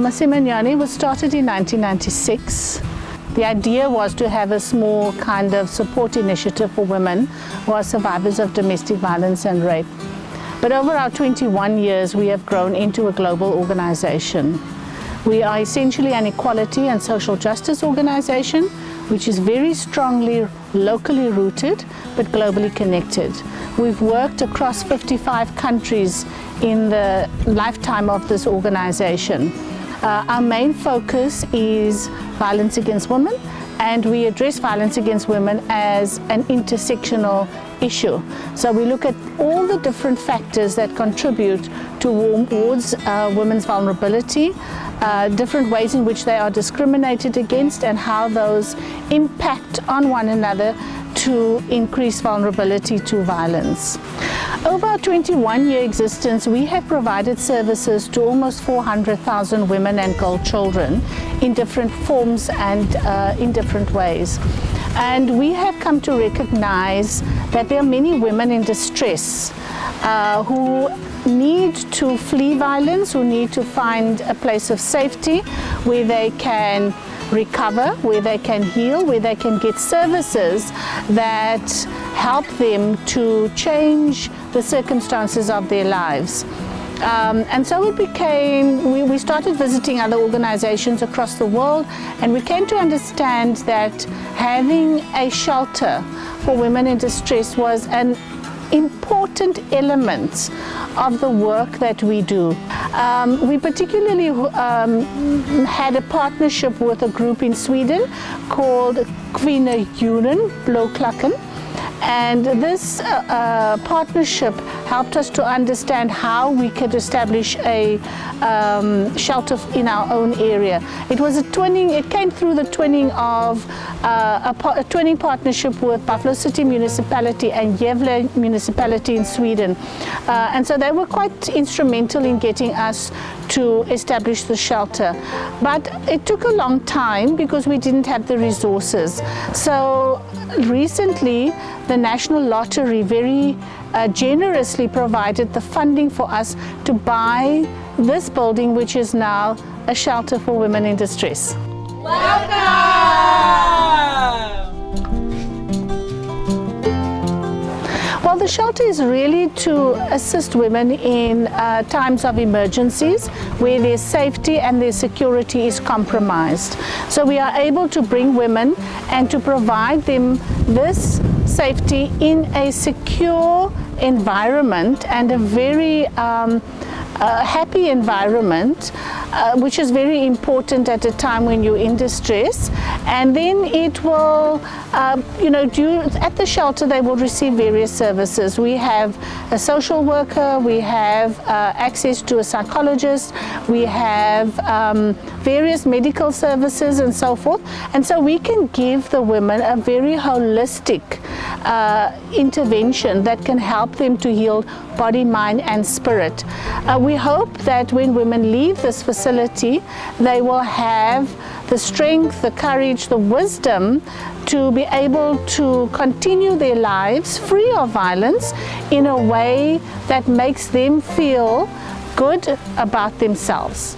Masimanyane was started in 1996. The idea was to have a small kind of support initiative for women who are survivors of domestic violence and rape. But over our 21 years, we have grown into a global organization. We are essentially an equality and social justice organization, which is very strongly locally rooted, but globally connected. We've worked across 55 countries in the lifetime of this organization. Our main focus is violence against women, and we address violence against women as an intersectional issue. So we look at all the different factors that contribute towards women's vulnerability, different ways in which they are discriminated against, and how those impact on one another to increase vulnerability to violence. Over our 21-year existence, we have provided services to almost 400,000 women and girl children in different forms and in different ways. And we have come to recognize that there are many women in distress who need to flee violence, who need to find a place of safety where they can recover, where they can heal, where they can get services that help them to change the circumstances of their lives. And so it became, we started visiting other organizations across the world, and we came to understand that having a shelter for women in distress was an important element of the work that we do. We particularly had a partnership with a group in Sweden called Kvinnojuren Blåklacken, and this partnership helped us to understand how we could establish a shelter in our own area. It was a twinning, it came through the twinning of a twinning partnership with Buffalo City Municipality and Gävle Municipality in Sweden. And so they were quite instrumental in getting us to establish the shelter. But it took a long time because we didn't have the resources. So recently, the National Lottery very generously provided the funding for us to buy this building, which is now a shelter for women in distress. Welcome! Well, the shelter is really to assist women in times of emergencies where their safety and their security is compromised. So we are able to bring women and to provide them this safety in a secure environment and a very happy environment, which is very important at a time when you're in distress. And then it will, at the shelter they will receive various services. We have a social worker, we have access to a psychologist, we have various medical services and so forth. And so we can give the women a very holistic intervention that can help them to heal body, mind and spirit. We hope that when women leave this facility, they will have the strength, the courage, the wisdom to be able to continue their lives free of violence in a way that makes them feel good about themselves.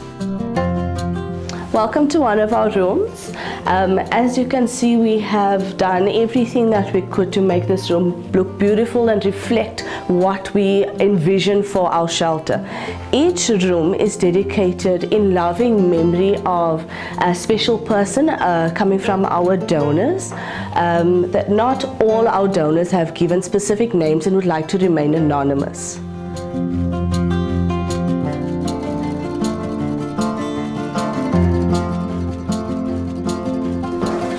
Welcome to one of our rooms. As you can see, we have done everything that we could to make this room look beautiful and reflect what we envision for our shelter. Each room is dedicated in loving memory of a special person coming from our donors. That not all our donors have given specific names and would like to remain anonymous.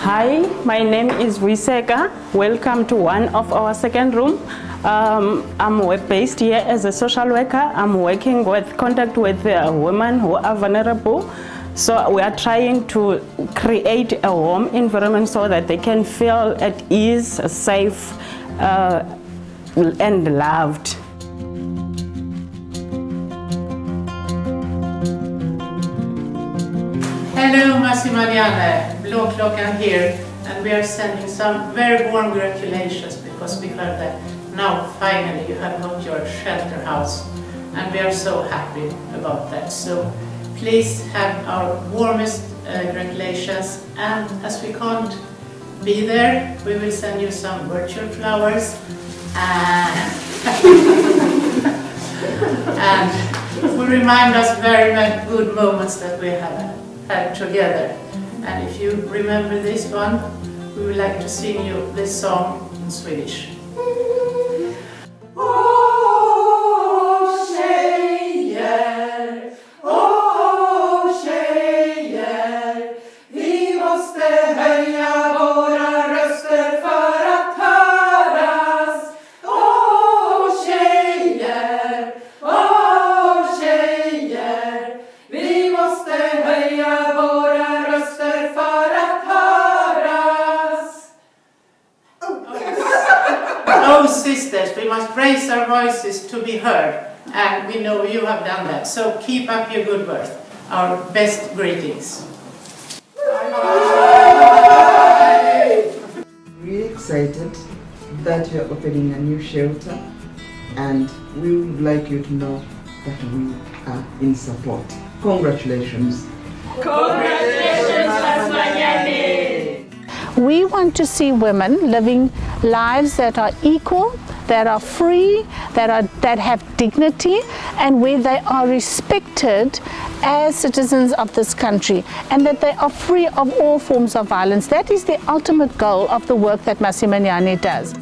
Hi, my name is Wiseka. Welcome to one of our second room. I'm based here as a social worker. I'm working with contact with women who are vulnerable. So we are trying to create a home environment so that they can feel at ease, safe, and loved. Hello, Masimanyane, Blåklacken here, and we are sending some very warm congratulations because we heard that now finally you have got your shelter house, and we are so happy about that. So please have our warmest congratulations, and as we can't be there, we will send you some virtual flowers and will remind us very many good moments that we have had together. And if you remember this one, we would like to sing you this song in Swedish. Oh sisters, we must raise our voices to be heard, and we know you have done that, so keep up your good work. Our best greetings. Really excited that you're opening a new shelter, and we would like you to know that we are in support. Congratulations. Congratulations, Masimanyane. We want to see women living lives that are equal, that are free, that have dignity, and where they are respected as citizens of this country, and that they are free of all forms of violence. That is the ultimate goal of the work that Masimanyane does.